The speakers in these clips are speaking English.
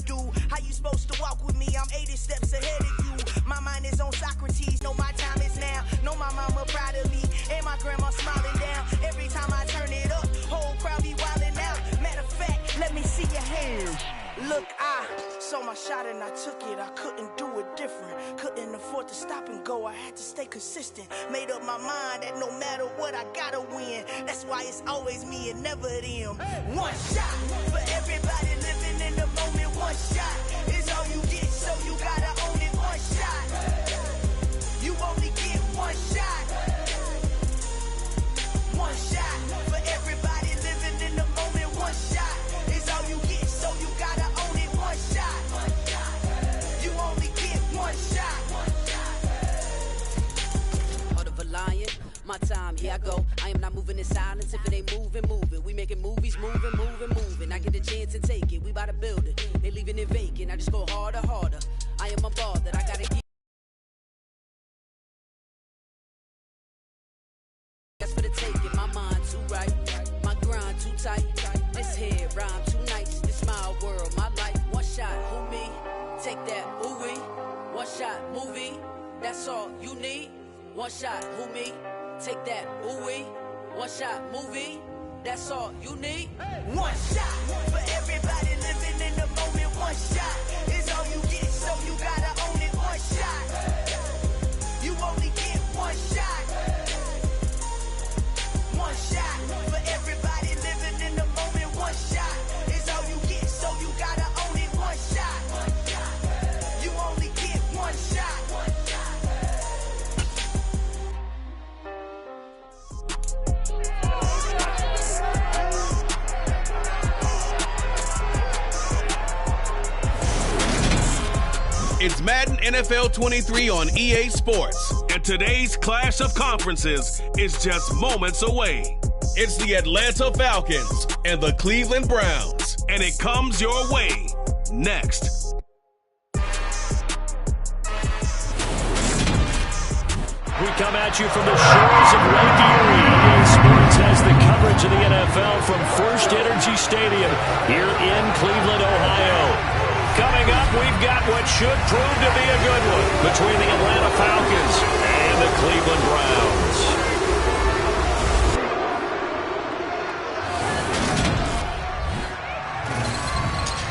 do. How you supposed to walk with me? I'm 80 steps ahead of you. My mind is on Socrates. Know my time is now. Know my mama proud of me. And my grandma smiling down. Every time I turn it up, whole crowd be wildin' out. Matter of fact, let me see your hands. Look, I saw my shot and I took it. I couldn't do it different. Couldn't afford to stop and go. I had to stay consistent. Made up my mind that no matter what, I gotta win. That's why it's always me and never them. One shot for everybody living in the moment. One shot is all you get, so you gotta own it. One shot. You only get one shot. One shot for everybody living in the moment. One shot is all you get, so you gotta own it. One shot. You only get one shot. Heart of a lion, my time, here I go. I am not moving in silence. If it ain't moving, moving. We making movies, moving. I get a chance to take it. We bout to build it. They leaving it vacant. I just go harder. I am a ball that I gotta get. That's for the taking. My mind too right, my grind too tight. This head rhyme too nice. This my world, my life. One shot, who me? Take that, ooh-wee. One shot, movie. That's all you need. One shot, who me? Take that, ooh-wee. One shot, movie. That's all you need. One shot for everybody living in the moment. One shot is all you get, so you gotta own it. One shot. You only get one shot. One shot for everybody living in the moment. One shot is all you get, so you gotta own it. One shot. You only get one shot. It's Madden NFL 23 on EA Sports, and today's clash of conferences is just moments away. It's the Atlanta Falcons and the Cleveland Browns, and it comes your way next. We come at you from the shores of Lake Erie. EA Sports has the coverage of the NFL from First Energy Stadium here in Cleveland, Ohio. Coming up, we've got what should prove to be a good one between the Atlanta Falcons and the Cleveland Browns.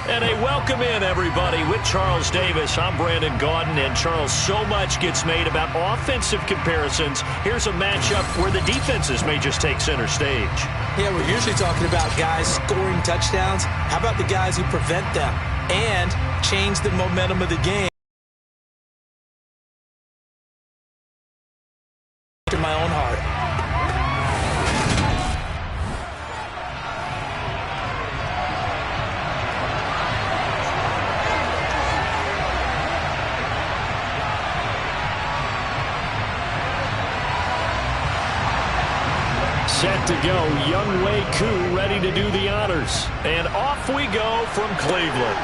And a welcome in, everybody, with Charles Davis. I'm Brandon Gaudin, and Charles, so much gets made about offensive comparisons. Here's a matchup where the defenses may just take center stage. Yeah, we're usually talking about guys scoring touchdowns. How about the guys who prevent them and change the momentum of the game? To my own heart. Set to go, Young Wei Koo ready to do the honors. And off we go from Cleveland.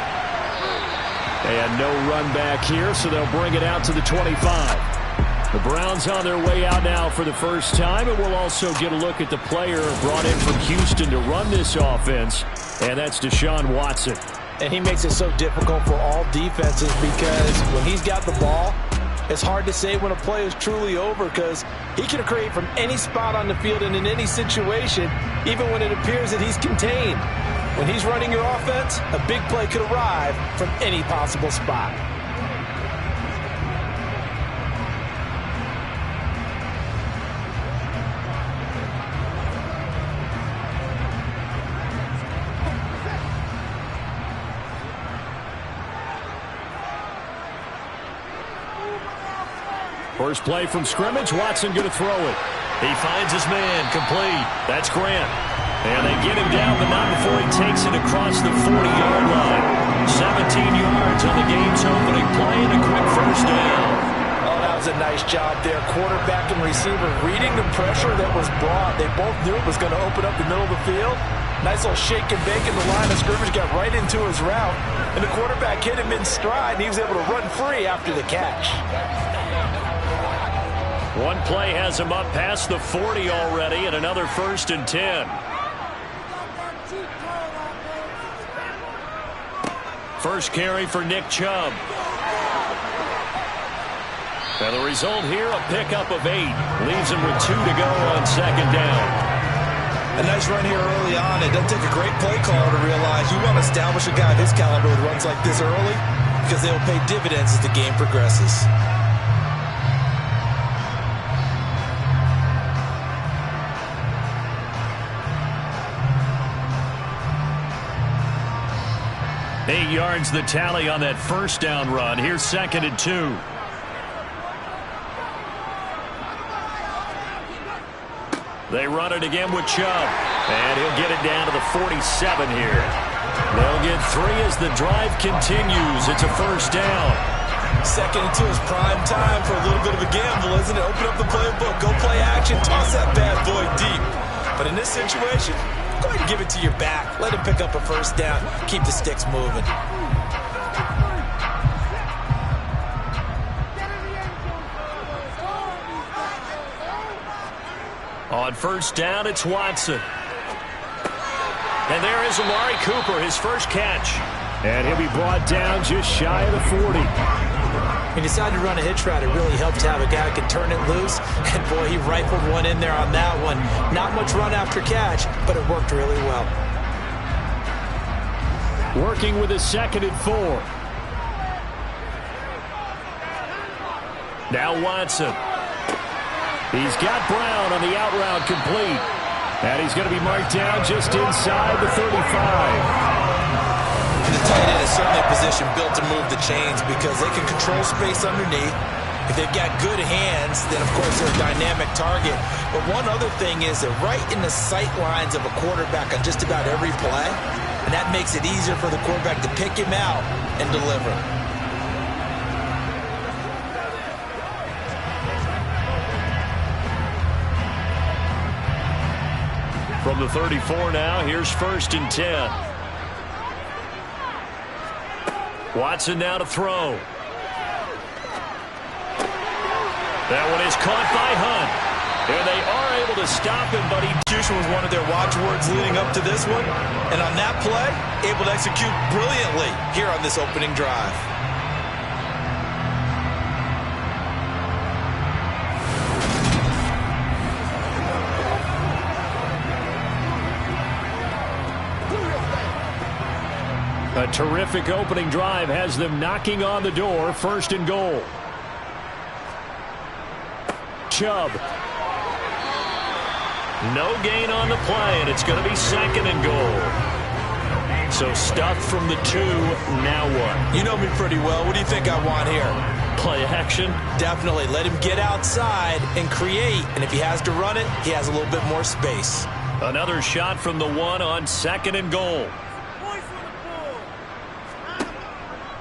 And no run back here, so they'll bring it out to the 25. The Browns on their way out now for the first time, and we'll also get a look at the player brought in from Houston to run this offense, and that's Deshaun Watson. And he makes it so difficult for all defenses because when he's got the ball, it's hard to say when a play is truly over because he can create from any spot on the field and in any situation, even when it appears that he's contained. When he's running your offense, a big play could arrive from any possible spot. First play from scrimmage, Watson going to throw it. He finds his man, complete. That's Grant. And they get him down, but not before he takes it across the 40-yard line. 17 yards on the game's opening play and a quick first down. Oh, that was a nice job there. Quarterback and receiver reading the pressure that was brought. They both knew it was going to open up the middle of the field. Nice little shake and bake in the line of scrimmage, got right into his route. And the quarterback hit him in stride, and he was able to run free after the catch. One play has him up past the 40 already, and another 1st and 10. First carry for Nick Chubb. And the result here, a pickup of 8. Leaves him with 2 to go on second down. A nice run here early on. It doesn't take a great play caller to realize you want to establish a guy of his caliber with runs like this early because they'll pay dividends as the game progresses. Eight yards the tally on that first down run. Here's 2nd and 2. They run it again with Chubb. And he'll get it down to the 47 here. They'll get 3 as the drive continues. It's a first down. 2nd and 2 is prime time for a little bit of a gamble, isn't it? Open up the playbook. Go play action. Toss that bad boy deep. But in this situation, go ahead and give it to your back. Let him pick up a first down. Keep the sticks moving. On first down, it's Watson. And there is Amari Cooper, his first catch. And he'll be brought down just shy of the 40. He decided to run a hitch route. It really helped to have a guy who can turn it loose. And, boy, he rifled one in there on that one. Not much run after catch, but it worked really well. Working with his 2nd and 4. Now Watson. He's got Brown on the out route complete. And he's going to be marked down just inside the 35. The tight end is certainly a position built to move the chains because they can control space underneath. If they've got good hands, then, of course, they're a dynamic target. But one other thing is they're right in the sight lines of a quarterback on just about every play. And that makes it easier for the quarterback to pick him out and deliver. From the 34 now, here's 1st and 10. Watson now to throw. That one is caught by Hunt. And they are able to stop him, but execution was one of their watchwords leading up to this one. And on that play, able to execute brilliantly here on this opening drive. A terrific opening drive has them knocking on the door. 1st and goal. Chubb. No gain on the play, and it's going to be 2nd and goal. So stuffed from the 2, now what? You know me pretty well. What do you think I want here? Play action? Definitely. Let him get outside and create, and if he has to run it, he has a little bit more space. Another shot from the 1 on 2nd and goal.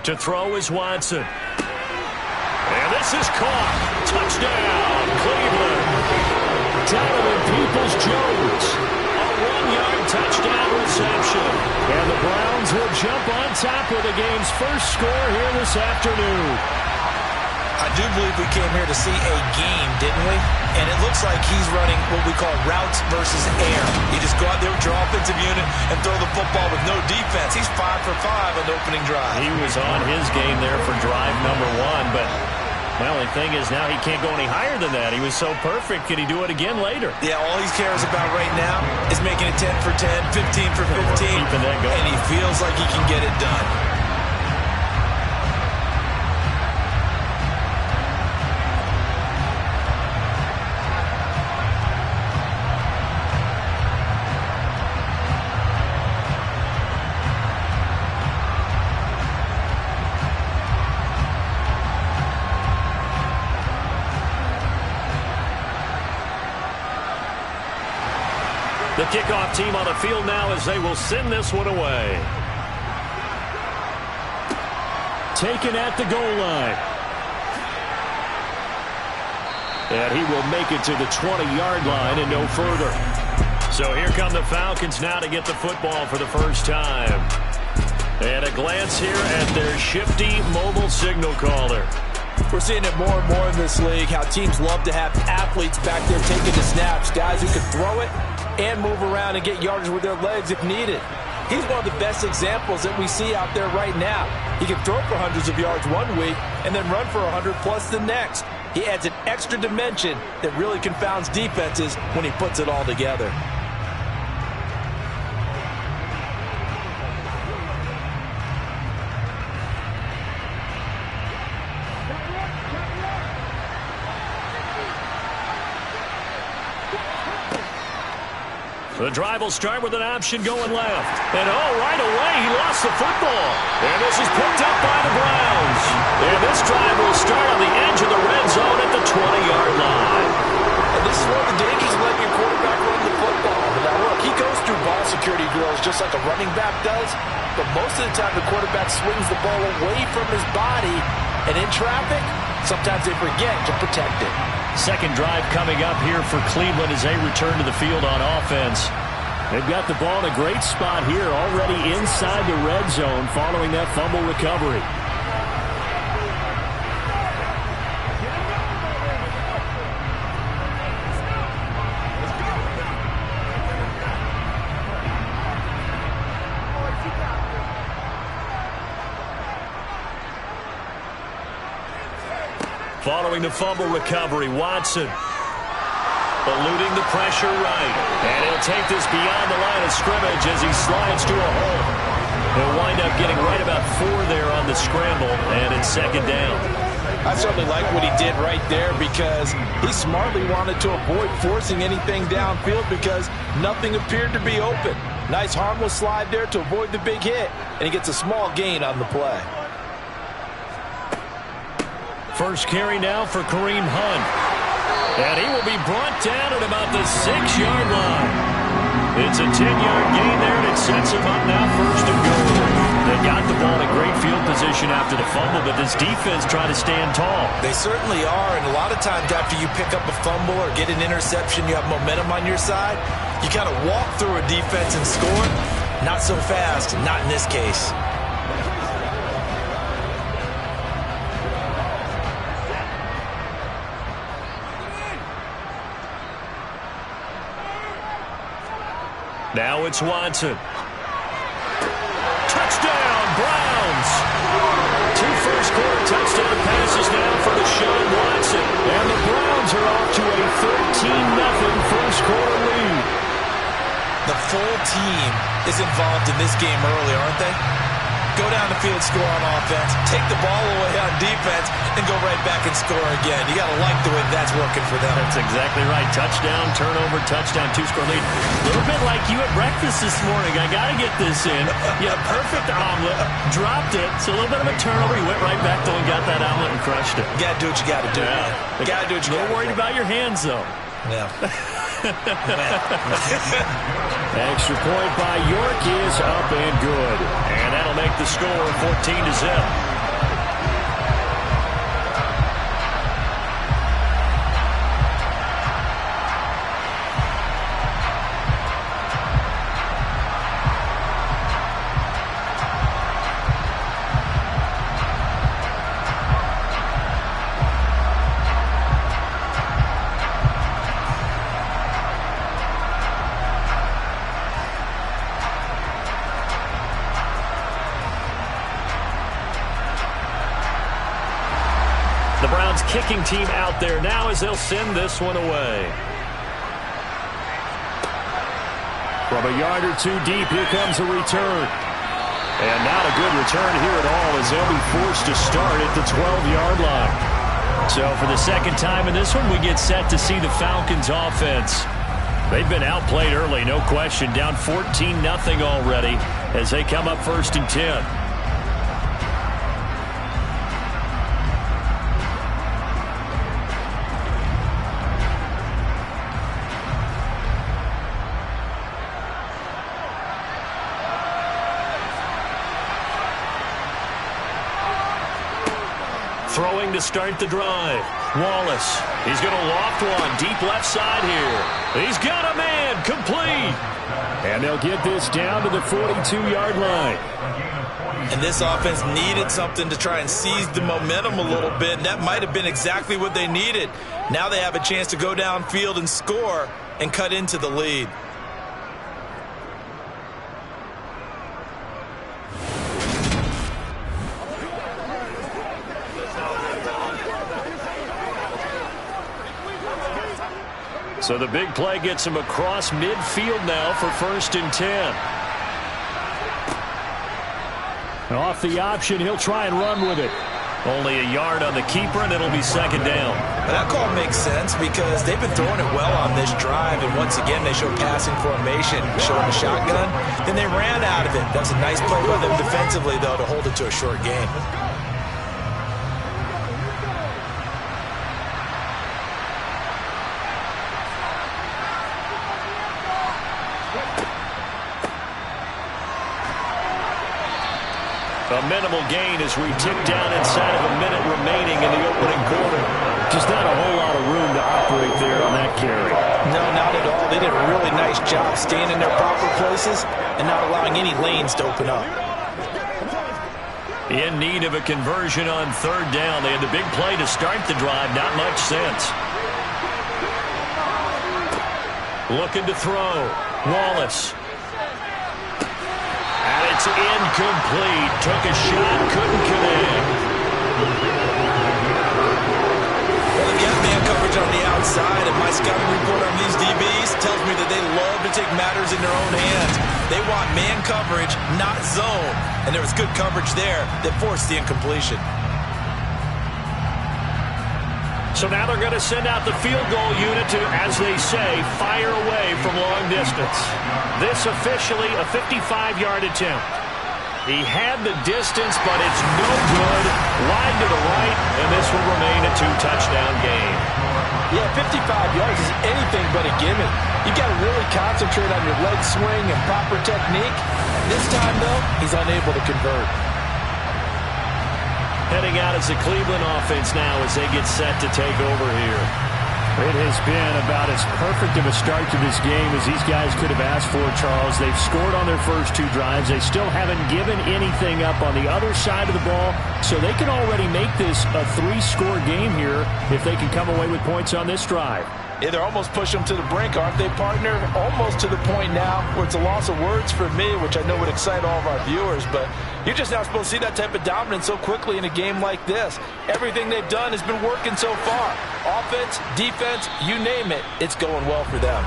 To throw is Watson. And this is caught. Touchdown, Cleveland. Donovan Peoples-Jones. A 1-yard touchdown reception. And the Browns will jump on top of the game's first score here this afternoon. I do believe we came here to see a game, didn't we? And it looks like he's running what we call routes versus air. You just go out there with your offensive unit and throw the football with no defense. He's 5 for 5 on the opening drive. He was on his game there for drive number 1, but the only thing is now he can't go any higher than that. He was so perfect. Can he do it again later? Yeah, all he cares about right now is making it 10 for 10, 15 for 15, keeping that going. And he feels like he can get it done. The kickoff team on the field now as they will send this one away. Taken at the goal line. And he will make it to the 20-yard line and no further. So here come the Falcons now to get the football for the first time. And a glance here at their shifty mobile signal caller. We're seeing it more and more in this league, how teams love to have athletes back there taking the snaps, guys who can throw it and move around and get yardage with their legs if needed. he's one of the best examples that we see out there right now. He can throw for hundreds of yards one week and then run for 100+ the next. He adds an extra dimension that really confounds defenses when he puts it all together. The drive will start with an option going left. And right away, he lost the football. And this is picked up by the Browns. And this drive will start on the edge of the red zone at the 20-yard line. And this is one of the dangers of letting your quarterback run the football. Now, look, he goes through ball security drills just like a running back does. But most of the time, the quarterback swings the ball away from his body. And in traffic, sometimes they forget to protect it. Second drive coming up here for Cleveland as they return to the field on offense. They've got the ball in a great spot here, already inside the red zone following that fumble recovery. Following the fumble recovery, Watson eluding the pressure right. And he'll take this beyond the line of scrimmage as he slides to a hole. He'll wind up getting right about 4 there on the scramble, and it's second down. I certainly like what he did right there because he smartly wanted to avoid forcing anything downfield because nothing appeared to be open. Nice harmless slide there to avoid the big hit, and he gets a small gain on the play. First carry now for Kareem Hunt. And he will be brought down at about the 6-yard line. It's a 10-yard gain there, and it sets him up now first and goal. They got the ball in a great field position after the fumble, but this defense tried to stand tall. They certainly are, and a lot of times after you pick up a fumble or get an interception, you have momentum on your side. You kind of walk through a defense and score. Not so fast, not in this case. Now it's Watson. Touchdown, Browns. 2 first-quarter touchdown passes now for Deshaun Watson. And the Browns are off to a 13-0 first-quarter lead. The full team is involved in this game early, aren't they? Go down the field, score on offense, take the ball away on defense, and go right back and score again. You got to like the way that's working for them. That's exactly right. Touchdown, turnover, touchdown, 2-score lead. A little bit like you at breakfast this morning. I got to get this in. You had a perfect omelet, dropped it. So a little bit of a turnover. You went right back though and got that omelet and crushed it. You got to do what you got to do. Yeah. You got to do what you got to do. A little worried about your hands though. Yeah. Extra point by York is up and good. And that'll make the score 14-0. Kicking team out there now as they'll send this one away. From a yard or 2 deep, here comes a return. And not a good return here at all as they'll be forced to start at the 12-yard line. So for the second time in this one, we get set to see the Falcons offense. They've been outplayed early, no question. Down 14-0 already as they come up 1st and 10. Throwing to start the drive. Wallace. He's going to loft one. Deep left side here. He's got a man. Complete. And they'll get this down to the 42-yard line. And this offense needed something to try and seize the momentum a little bit. And that might have been exactly what they needed. Now they have a chance to go downfield and score and cut into the lead. So the big play gets him across midfield now for 1st and 10. And off the option, he'll try and run with it. Only a yard on the keeper, and it'll be 2nd down. But that call makes sense because they've been throwing it well on this drive, and once again they show passing formation, showing the shotgun. Then they ran out of it. That was a nice play by them defensively, though, to hold it to a short gain. A minimal gain as we tick down inside of a minute remaining in the opening quarter. Just not a whole lot of room to operate there on that carry. No, not at all. They did a really nice job staying in their proper places and not allowing any lanes to open up. In need of a conversion on 3rd down. They had the big play to start the drive. Not much sense. Looking to throw. Wallace. And it's incomplete. Took a shot, couldn't connect. Well, they've got man coverage on the outside, and my scouting report on these DBs tells me that they love to take matters in their own hands. They want man coverage, not zone. And there was good coverage there that forced the incompletion. So now they're going to send out the field goal unit to, as they say, fire away from long distance. This officially a 55-yard attempt. He had the distance, but it's no good. Wide to the right, and this will remain a 2-touchdown game. Yeah, 55 yards is anything but a gimme. You've got to really concentrate on your leg swing and proper technique. This time, though, he's unable to convert. Heading out as the Cleveland offense now as they get set to take over here. It has been about as perfect of a start to this game as these guys could have asked for, Charles. They've scored on their first 2 drives. They still haven't given anything up on the other side of the ball, so they can already make this a 3-score game here if they can come away with points on this drive. Yeah, they're almost pushing them to the brink, aren't they, partner? Almost to the point now where it's a loss of words for me, which I know would excite all of our viewers, but you're just not supposed to see that type of dominance so quickly in a game like this. Everything they've done has been working so far. Offense, defense, you name it, it's going well for them.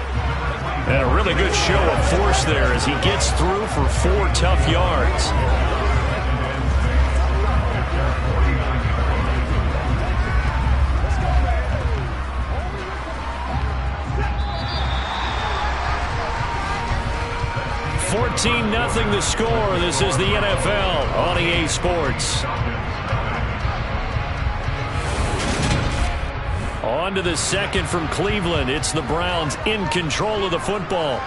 And a really good show of force there as he gets through for 4 tough yards. $14-0 the score. This is the NFL on EA Sports. On to the second from Cleveland. It's the Browns in control of the football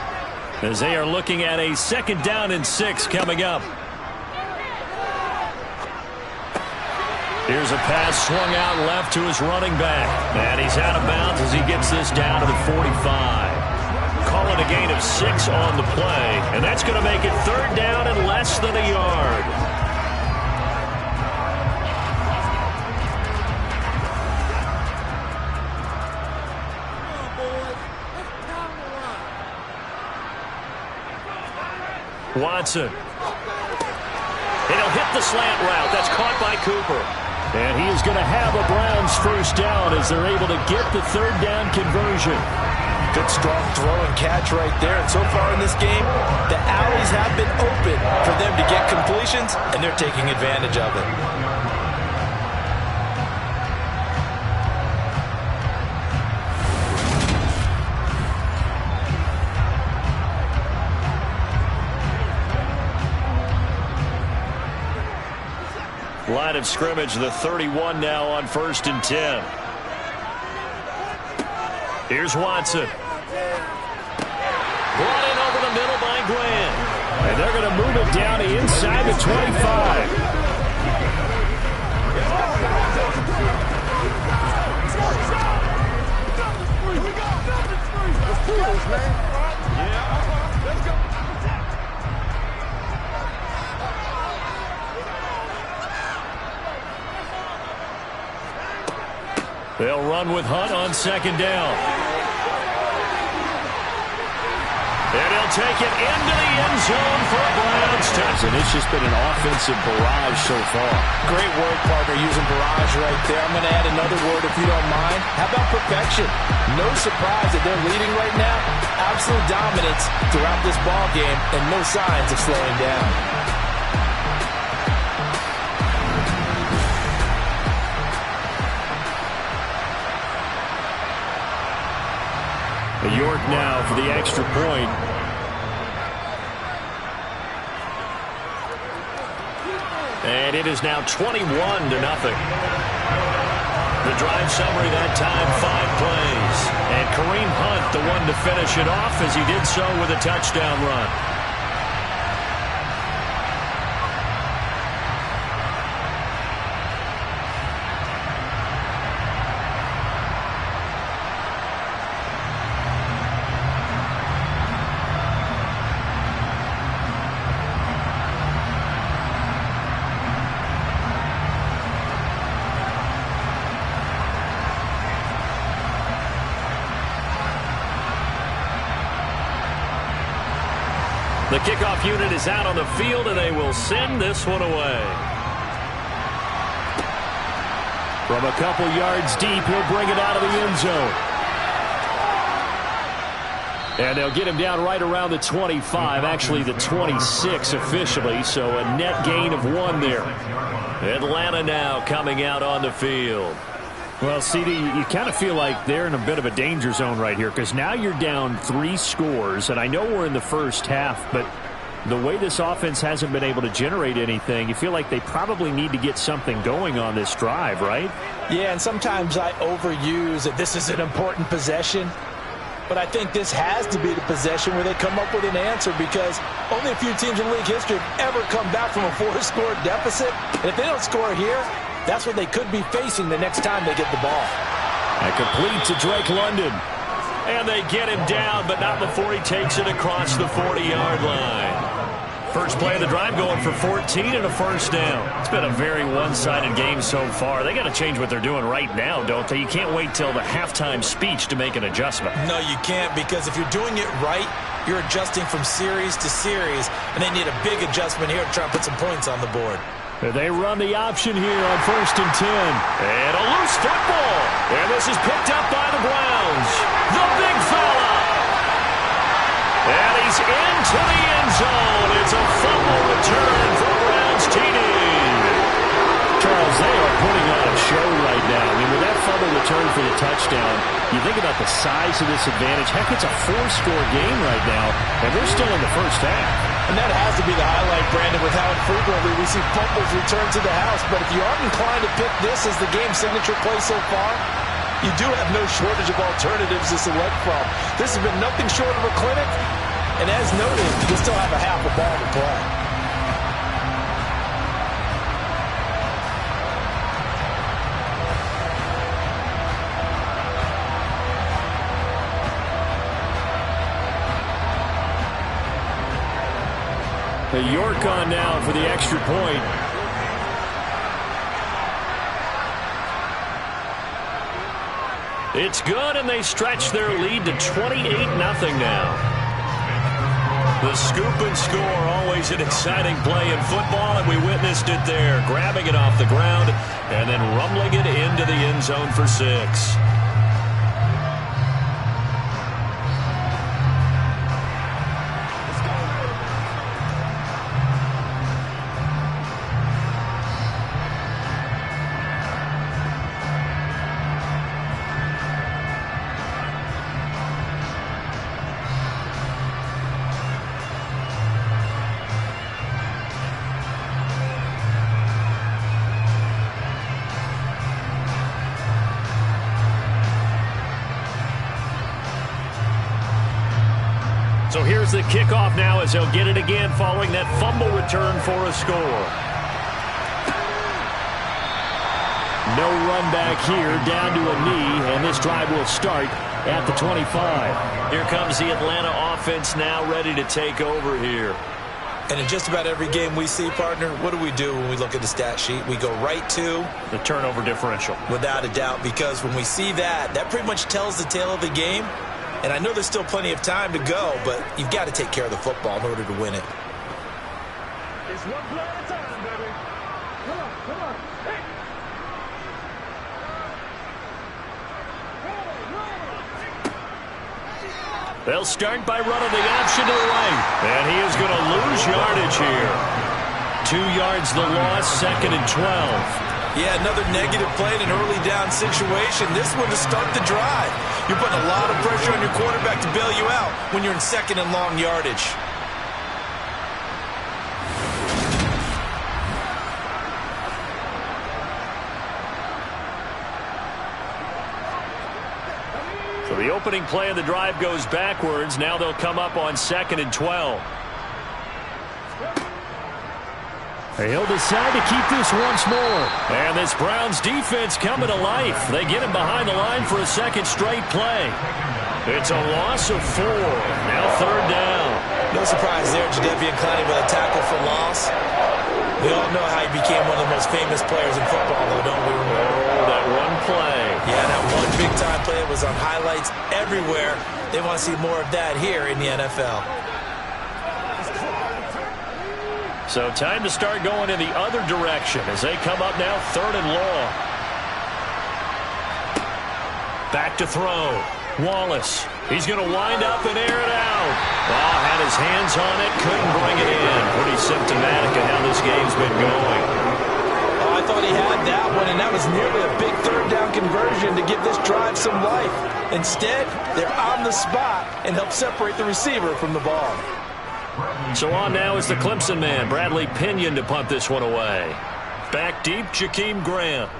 as they are looking at a 2nd down and 6 coming up. Here's a pass swung out left to his running back. And he's out of bounds as he gets this down to the 45. Call it a gain of 6 on the play, and that's going to make it 3rd down and less than a yard. Watson. And he'll hit the slant route. That's caught by Cooper. And he is going to have a Browns 1st down as they're able to get the 3rd down conversion. Good strong throw and catch right there. And so far in this game, the alleys have been open for them to get completions, and they're taking advantage of it. Line of scrimmage, the 31 now on 1st and 10. Here's Watson. Brought in over the middle by Glenn. And they're going to move it down to inside the 25. They'll run with Hunt on 2nd down. And he'll take it into the end zone for a Browns touchdown. And it's just been an offensive barrage so far. Great word, partner, using barrage right there. I'm going to add another word if you don't mind. How about perfection. No surprise that they're leading right now. Absolute dominance throughout this ball game and no signs of slowing down. York now for the extra point. And it is now 21-0. The drive summary that time, 5 plays. And Kareem Hunt, the one to finish it off, as he did so with a touchdown run. The kickoff unit is out on the field, and they will send this one away. From a couple yards deep, he'll bring it out of the end zone. And they'll get him down right around the 25, actually the 26 officially, so a net gain of 1 there. Atlanta now coming out on the field. Well, CD, you kind of feel like they're in a bit of a danger zone right here because now you're down 3 scores, and I know we're in the first half, but the way this offense hasn't been able to generate anything, you feel like they probably need to get something going on this drive, right? Yeah, and sometimes I overuse that this is an important possession, but I think this has to be the possession where they come up with an answer because only a few teams in league history have ever come back from a 4-score deficit, and if they don't score here, that's what they could be facing the next time they get the ball. And complete to Drake London. And they get him down, but not before he takes it across the 40-yard line. First play of the drive going for 14 and a first down. It's been a very one-sided game so far. They got to change what they're doing right now, don't they? You can't wait till the halftime speech to make an adjustment. No, you can't, because if you're doing it right, you're adjusting from series to series, and they need a big adjustment here to try and put some points on the board. They run the option here on 1st and 10. And a loose football. And this is picked up by the Browns. The big fella. And he's into the end zone. It's a fumble return for Browns TD. Charles, they are putting on a show right now. I mean, with that fumble return for the touchdown, you think about the size of this advantage. Heck, it's a 4-score game right now, and they're still in the first half. And that has to be the highlight, Brandon, with how infrequently we see fumbles return to the house. But if you aren't inclined to pick this as the game's signature play so far, you do have no shortage of alternatives to select from. This has been nothing short of a clinic. And as noted, you still have a half a ball to play. York on now for the extra point. It's good, and they stretch their lead to 28-0 now. The scoop and score, always an exciting play in football, and we witnessed it there, grabbing it off the ground and then rumbling it into the end zone for 6. So here's the kickoff now as they'll get it again following that fumble return for a score. No run back here, down to a knee, and this drive will start at the 25. Here comes the Atlanta offense now ready to take over here. And in just about every game we see, partner, what do we do when we look at the stat sheet? We go right to the turnover differential. Without a doubt, because when we see that, that pretty much tells the tale of the game. And I know there's still plenty of time to go, but you've got to take care of the football in order to win it. It's one play at a time, baby. Come on, come on. Hey. They'll start by running the option to the right. And he is going to lose yardage here. 2 yards the loss, 2nd and 12. Yeah, another negative play in an early down situation. This one to start the drive. You're putting a lot of pressure on your quarterback to bail you out when you're in 2nd and long yardage. So the opening play of the drive goes backwards. Now they'll come up on 2nd and 12. He'll decide to keep this once more. And this Browns defense coming to life. They get him behind the line for a second straight play. It's a loss of 4. Now 3rd down. No surprise there, Jadeveon Clowney with a tackle for loss. We all know how he became one of the most famous players in football, though, don't we? Oh, that one play. Yeah, that one big-time play was on highlights everywhere. They want to see more of that here in the NFL. So time to start going in the other direction as they come up now 3rd and long. Back to throw. Wallace. He's going to wind up and air it out. Oh, had his hands on it, couldn't bring it in. Pretty symptomatic of how this game's been going. Oh, I thought he had that one, and that was nearly a big 3rd down conversion to give this drive some life. Instead, they're on the spot and help separate the receiver from the ball. So on now is the Clemson man, Bradley Pinion, to punt this one away. Back deep, Jakeem Grant.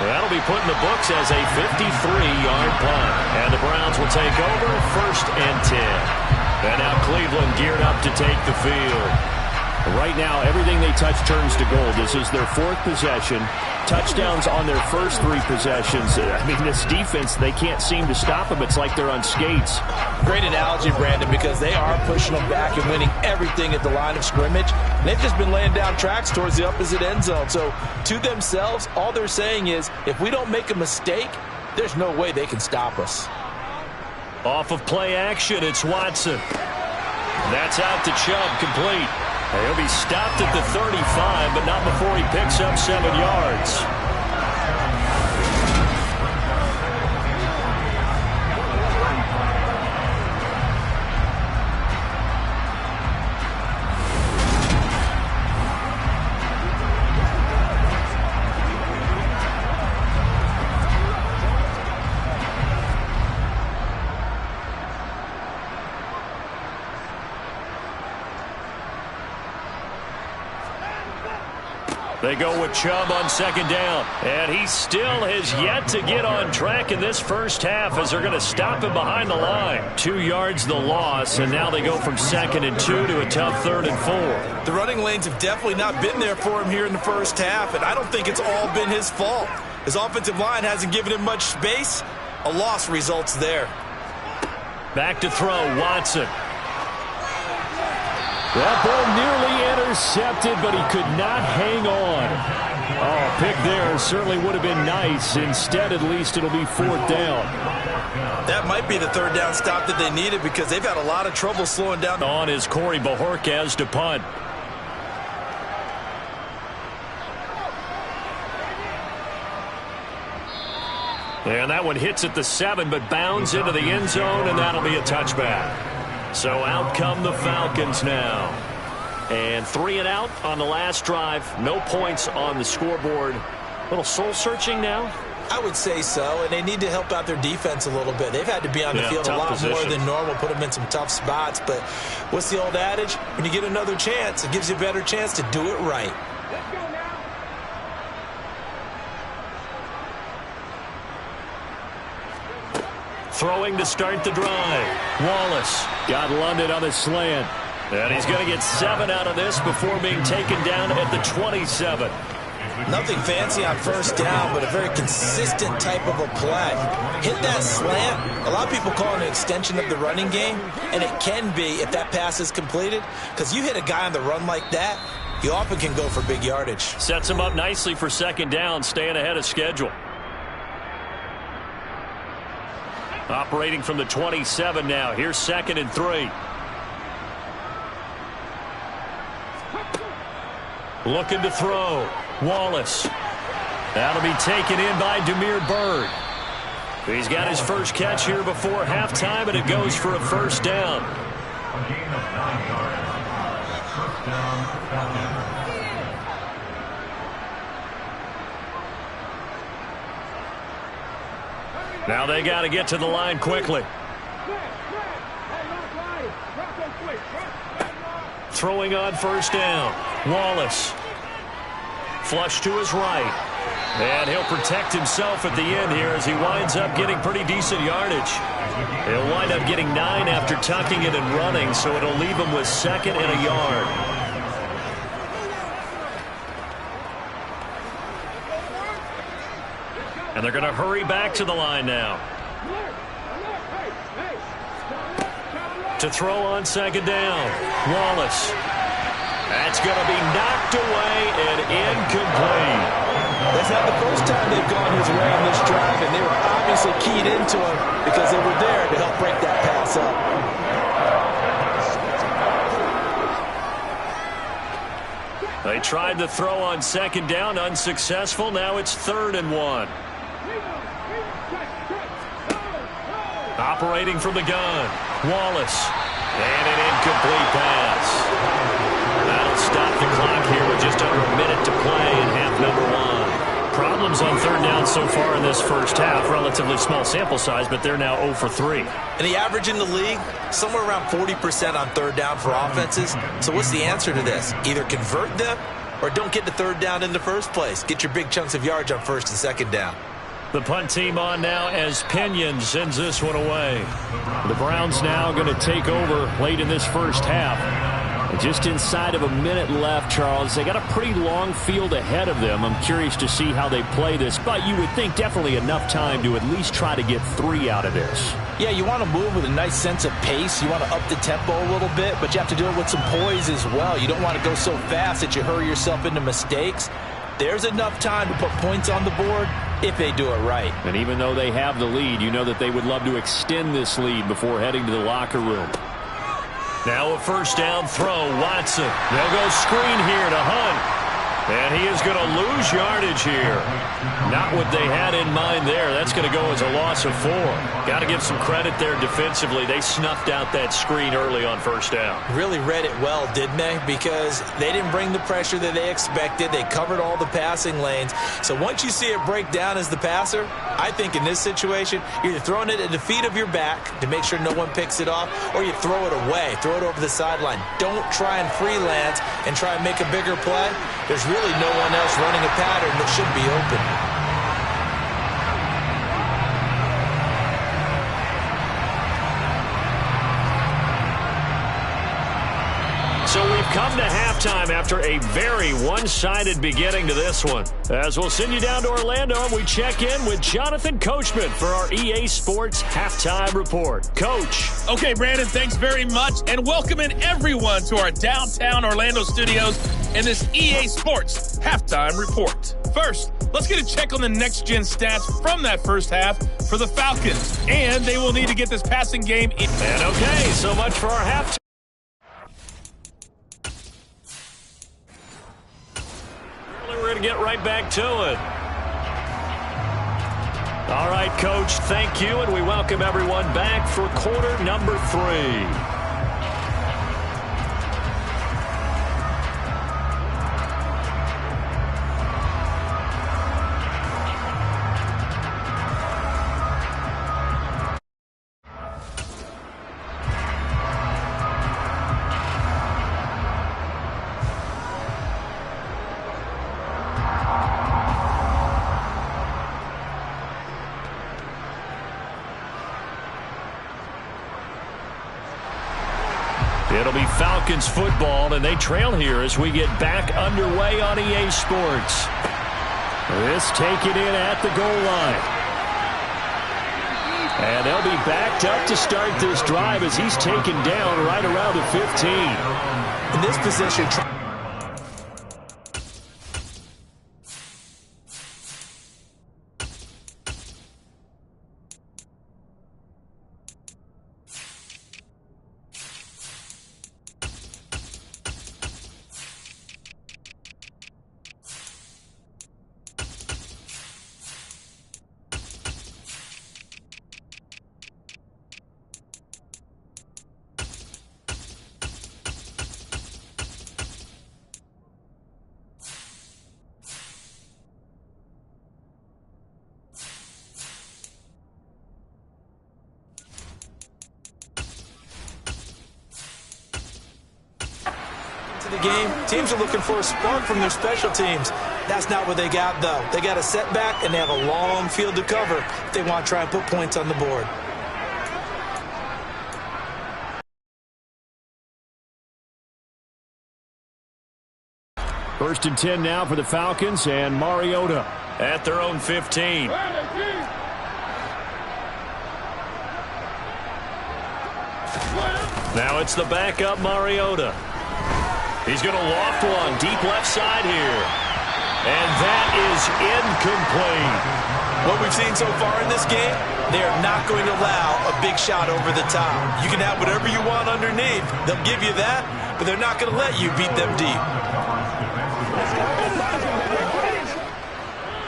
That'll be put in the books as a 53-yard punt. And the Browns will take over 1st and 10. And now Cleveland geared up to take the field. Right now, everything they touch turns to gold. This is their 4th possession. Touchdowns on their first 3 possessions. I mean, this defense, they can't seem to stop them. It's like they're on skates. Great analogy, Brandon, because they are pushing them back and winning everything at the line of scrimmage. And they've just been laying down tracks towards the opposite end zone. So to themselves, all they're saying is, if we don't make a mistake, there's no way they can stop us. Off of play action, it's Watson. That's out to Chubb, complete. He'll be stopped at the 35, but not before he picks up 7 yards. They go with Chubb on 2nd down. And he still has yet to get on track in this first half as they're going to stop him behind the line. 2 yards the loss, and now they go from 2nd and 2 to a tough 3rd and 4. The running lanes have definitely not been there for him here in the first half, and I don't think it's all been his fault. His offensive line hasn't given him much space. A loss results there. Back to throw, Watson. That ball nearly intercepted, but he could not hang on. Oh, pick there certainly would have been nice. Instead, at least it'll be 4th down. That might be the 3rd down stop that they needed because they've had a lot of trouble slowing down. On is Corey Bajorquez to punt. And that one hits at the 7, but bounds into the end zone, and that'll be a touchback. So out come the Falcons now. And 3 and out on the last drive. No points on the scoreboard. A little soul-searching now? I would say so, and they need to help out their defense a little bit. They've had to be on the field a lot more than normal, put them in some tough spots. But what's the old adage? When you get another chance, it gives you a better chance to do it right. Throwing to start the drive. Wallace got London on the slant. And he's going to get 7 out of this before being taken down at the 27. Nothing fancy on 1st down, but a very consistent type of a play. Hit that slant. A lot of people call it an extension of the running game, and it can be if that pass is completed, because you hit a guy on the run like that, you often can go for big yardage. Sets him up nicely for 2nd down, staying ahead of schedule. Operating from the 27 now. Here's 2nd and 3. Looking to throw. Wallace. That'll be taken in by Damiere Byrd. He's got his first catch here before halftime, and it goes for a first down. A gain of 9 yards. First down, Falcons. Now they got to get to the line quickly. Throwing on first down. Wallace. Flush to his right. And he'll protect himself at the end here as he winds up getting pretty decent yardage. He'll wind up getting 9 after tucking it and running, so it'll leave him with 2nd and a yard. And they're going to hurry back to the line now. To throw on 2nd down. Wallace. That's going to be knocked away and incomplete. That's not the first time they've gone his way on this drive, and they were obviously keyed into him because they were there to help break that pass up. They tried to throw on 2nd down, unsuccessful. Now it's 3rd and 1. Operating from the gun. Wallace. And an incomplete pass. That'll stop the clock here with just under a minute to play in half number 1. Problems on 3rd down so far in this first half. Relatively small sample size, but they're now 0 for 3. And the average in the league, somewhere around 40% on 3rd down for offenses. So what's the answer to this? Either convert them or don't get to 3rd down in the first place. Get your big chunks of yards on 1st and 2nd down. The punt team on now as Pinion sends this one away. The Browns now going to take over late in this first half. And just inside of a minute left, Charles. They got a pretty long field ahead of them. I'm curious to see how they play this, but you would think definitely enough time to at least try to get 3 out of this. Yeah, you want to move with a nice sense of pace. You want to up the tempo a little bit, but you have to do it with some poise as well. You don't want to go so fast that you hurry yourself into mistakes. There's enough time to put points on the board if they do it right. And even though they have the lead, you know that they would love to extend this lead before heading to the locker room. Now a first down throw. Watson. They'll go screen here to Hunt. And he is going to lose yardage here. Not what they had in mind there. That's going to go as a loss of 4. Got to give some credit there defensively. They snuffed out that screen early on first down. Really read it well, didn't they? Because they didn't bring the pressure that they expected. They covered all the passing lanes. So once you see it break down as the passer, I think in this situation, you're either throwing it at the feet of your back to make sure no one picks it off, or you throw it away, throw it over the sideline. Don't try and freelance and try and make a bigger play. There's really no one else running a pattern that should be open. So we've come to halftime after a very one-sided beginning to this one. As we'll send you down to Orlando, and we check in with Jonathan Coachman for our EA Sports Halftime Report. Coach. Okay, Brandon, thanks very much, and welcoming everyone to our downtown Orlando studios in this EA Sports Halftime Report. First, let's get a check on the next-gen stats from that first half for the Falcons, and they will need to get this passing game in. And okay, so much for our halftime. We're going to get right back to it. All right, Coach, thank you, and we welcome everyone back for quarter number 3. It'll be Falcons football, and they trail here as we get back underway on EA Sports. This taken in at the goal line. And they'll be backed up to start this drive as he's taken down right around the 15. In this position, game, teams are looking for a spark from their special teams. That's not what they got, though. They got a setback, and they have a long field to cover if they want to try and put points on the board. First and 10 now for the Falcons, and Mariota at their own 15. Now it's the backup Mariota. He's going to loft one deep left side here. And that is incomplete. What we've seen so far in this game, they are not going to allow a big shot over the top. You can have whatever you want underneath. They'll give you that, but they're not going to let you beat them deep.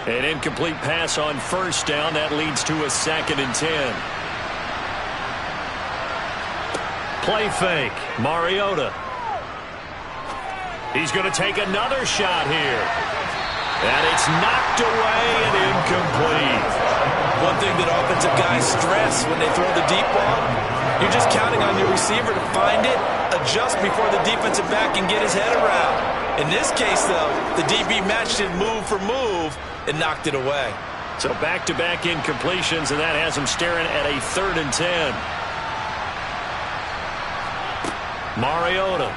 An incomplete pass on first down. That leads to a 2nd and 10. Play fake. Mariota. He's going to take another shot here. And it's knocked away and incomplete. One thing that offensive guys stress when they throw the deep ball, you're just counting on your receiver to find it, adjust before the defensive back can get his head around. In this case, though, the DB matched it move for move and knocked it away. So back-to-back incompletions, and that has him staring at a 3rd and 10. Mariota.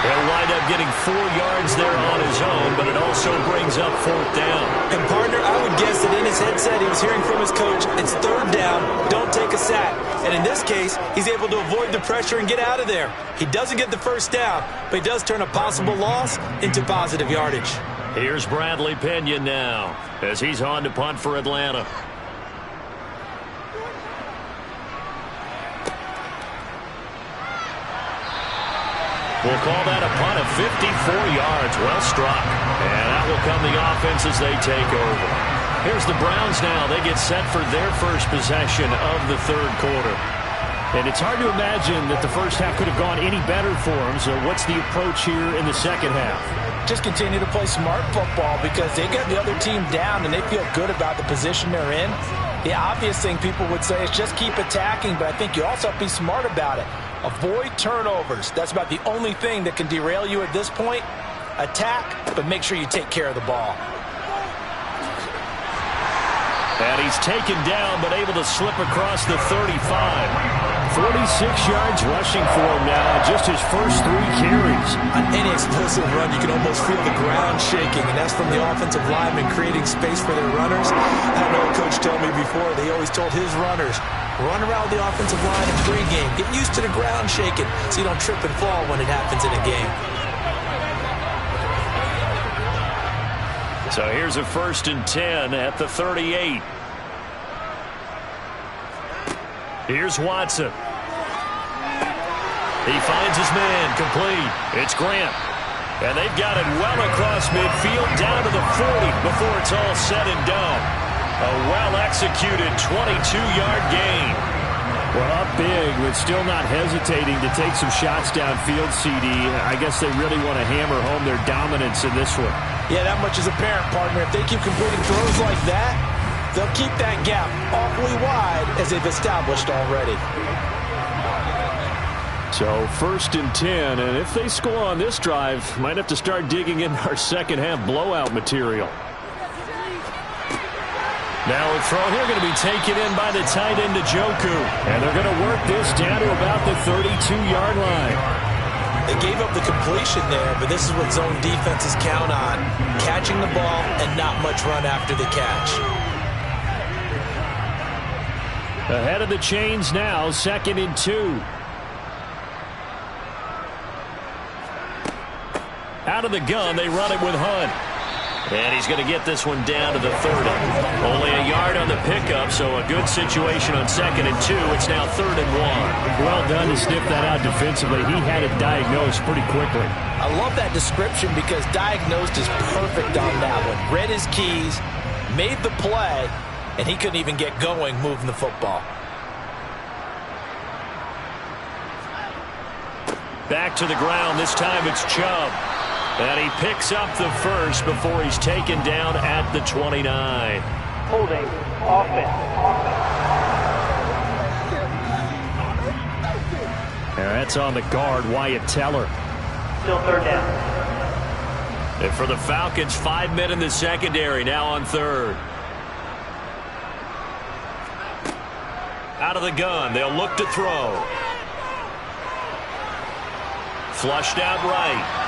He'll wind up getting 4 yards there on his own, but it also brings up 4th down. And, partner, I would guess that in his headset he was hearing from his coach, it's 3rd down, don't take a sack. And in this case, he's able to avoid the pressure and get out of there. He doesn't get the 1st down, but he does turn a possible loss into positive yardage. Here's Bradley Pinion now as he's on to punt for Atlanta. We'll call that a punt of 54 yards. Well struck. And that will come the offense as they take over. Here's the Browns now. They get set for their first possession of the 3rd quarter. And it's hard to imagine that the first half could have gone any better for them. So what's the approach here in the second half? Just continue to play smart football because they got the other team down and they feel good about the position they're in. The obvious thing people would say is just keep attacking, but I think you also have to be smart about it. Avoid turnovers. That's about the only thing that can derail you at this point. Attack, but make sure you take care of the ball. And he's taken down, but able to slip across the 35. 46 yards rushing for him now, just his first 3 carries. On any explosive run, you can almost feel the ground shaking, and that's from the offensive linemen creating space for their runners. I had an old coach tell me before, they always told his runners, run around the offensive line in pregame. Get used to the ground shaking so you don't trip and fall when it happens in a game. So here's a 1st and 10 at the 38. Here's Watson. He finds his man complete. It's Grant. And they've got it well across midfield down to the 40 before it's all said and done. A well-executed 22-yard gain. Well, up big, but still not hesitating to take some shots downfield, CD. I guess they really want to hammer home their dominance in this one. Yeah, that much is apparent, partner. If they keep completing throws like that, they'll keep that gap awfully wide as they've established already. So 1st and 10, and if they score on this drive, might have to start digging in our second half blowout material. Now a throw here going to be taken in by the tight end Njoku. And they're going to work this down to about the 32-yard line. They gave up the completion there, but this is what zone defenses count on. Catching the ball and not much run after the catch. Ahead of the chains now, 2nd and 2. Out of the gun, they run it with Hunt. And he's going to get this one down to the 30. Only a yard on the pickup, so a good situation on 2nd and 2. It's now 3rd and 1. Well done to sniff that out defensively. He had it diagnosed pretty quickly. I love that description because diagnosed is perfect on that one. Read his keys, made the play, and he couldn't even get going moving the football. Back to the ground. This time it's Chubb. And he picks up the first before he's taken down at the 29. Holding offense. That's on the guard, Wyatt Teller. Still third down. And for the Falcons, 5 men in the secondary, now on third. Out of the gun, they'll look to throw. Flushed out right.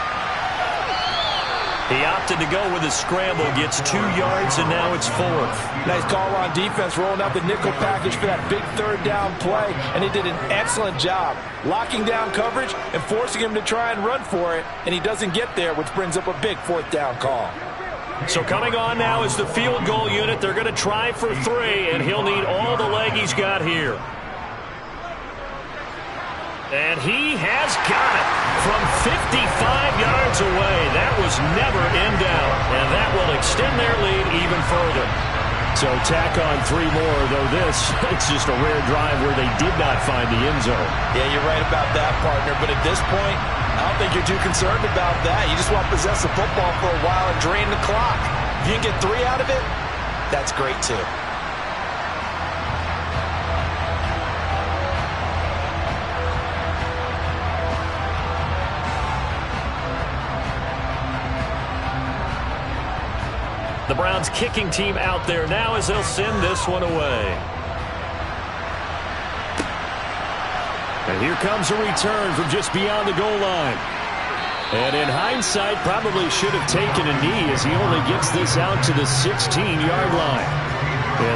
He opted to go with a scramble, gets 2 yards, and now it's 4th. Nice call on defense, rolling out the nickel package for that big third down play, and he did an excellent job locking down coverage and forcing him to try and run for it, and he doesn't get there, which brings up a big 4th down call. So coming on now is the field goal unit. They're going to try for 3, and he'll need all the leg he's got here. And he has got it from 55 yards away. That was never in doubt, and that will extend their lead even further. So tack on 3 more, though it's just a rare drive where they did not find the end zone. Yeah, you're right about that, partner, but at this point, I don't think you're too concerned about that. You just want to possess the football for a while and drain the clock. If you can get 3 out of it, that's great too. The Browns kicking team out there now as they'll send this one away. And here comes a return from just beyond the goal line. And in hindsight, probably should have taken a knee as he only gets this out to the 16-yard line.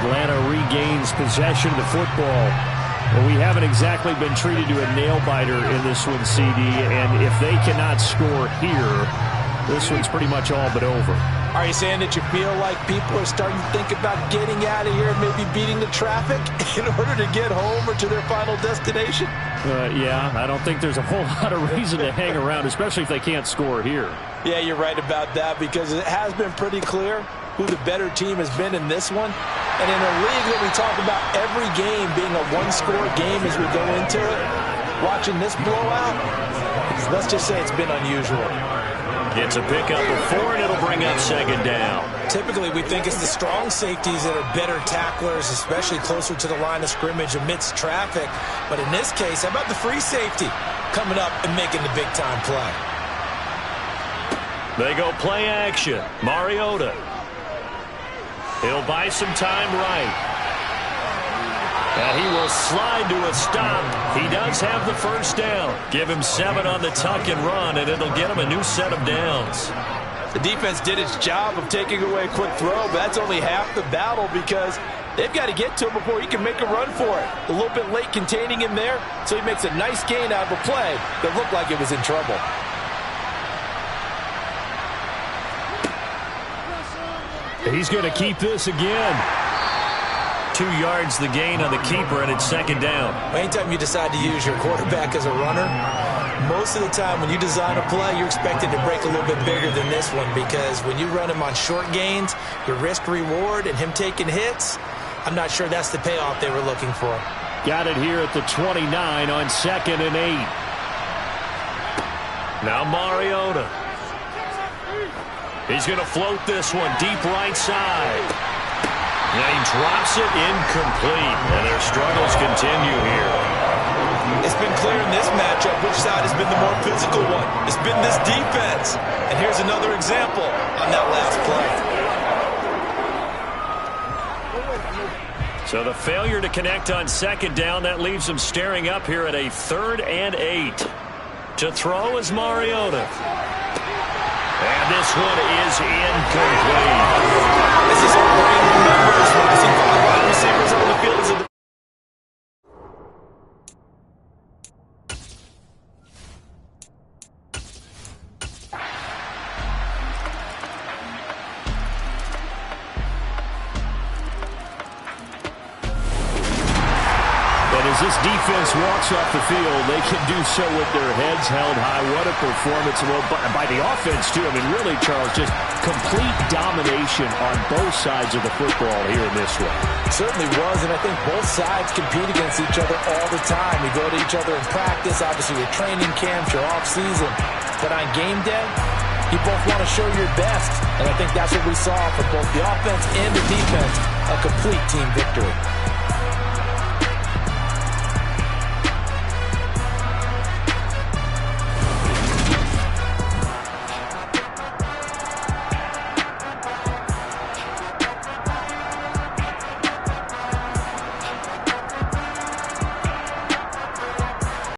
Atlanta regains possession of the football. Well, we haven't exactly been treated to a nail-biter in this one, CD, and if they cannot score here, this one's pretty much all but over. Are you saying that you feel like people are starting to think about getting out of here and maybe beating the traffic in order to get home or to their final destination? Yeah, I don't think there's a whole lot of reason to hang around, especially if they can't score here. Yeah, you're right about that because it has been pretty clear who the better team has been in this one. And in a league that we talk about every game being a one-score game as we go into it, watching this blowout, let's just say it's been unusual. Gets a pickup of 4, and it'll bring up 2nd down. Typically, we think it's the strong safeties that are better tacklers, especially closer to the line of scrimmage amidst traffic. But in this case, how about the free safety coming up and making the big-time play? They go play action. Mariota. He'll buy some time right. And he will slide to a stop. He does have the first down. Give him 7 on the tuck and run, and it'll get him a new set of downs. The defense did its job of taking away a quick throw, but that's only half the battle because they've got to get to him before he can make a run for it. A little bit late containing him there, so he makes a nice gain out of a play that looked like it was in trouble. He's going to keep this again. 2 yards the gain on the keeper, and it's 2nd down. Anytime you decide to use your quarterback as a runner, most of the time when you design a play, you're expected to break a little bit bigger than this one because when you run him on short gains, your risk-reward and him taking hits, I'm not sure that's the payoff they were looking for. Got it here at the 29 on 2nd and 8. Now Mariota. He's going to float this one deep right side. And he drops it incomplete, and their struggles continue here. It's been clear in this matchup which side has been the more physical one. It's been this defense. And here's another example on that last play. So the failure to connect on 2nd down, that leaves them staring up here at a 3rd and 8. To throw is Mariota. And this one is incomplete. This is our brain remembers when I see 5 wide receivers on the field as a as this defense walks off the field, they can do so with their heads held high. What a performance. Well, by the offense, too. I mean, really, Charles, just complete domination on both sides of the football here in this one. It certainly was, and I think both sides compete against each other all the time. You go to each other in practice, obviously your training camps, your off-season. But on game day, you both want to show your best, and I think that's what we saw for both the offense and the defense, a complete team victory.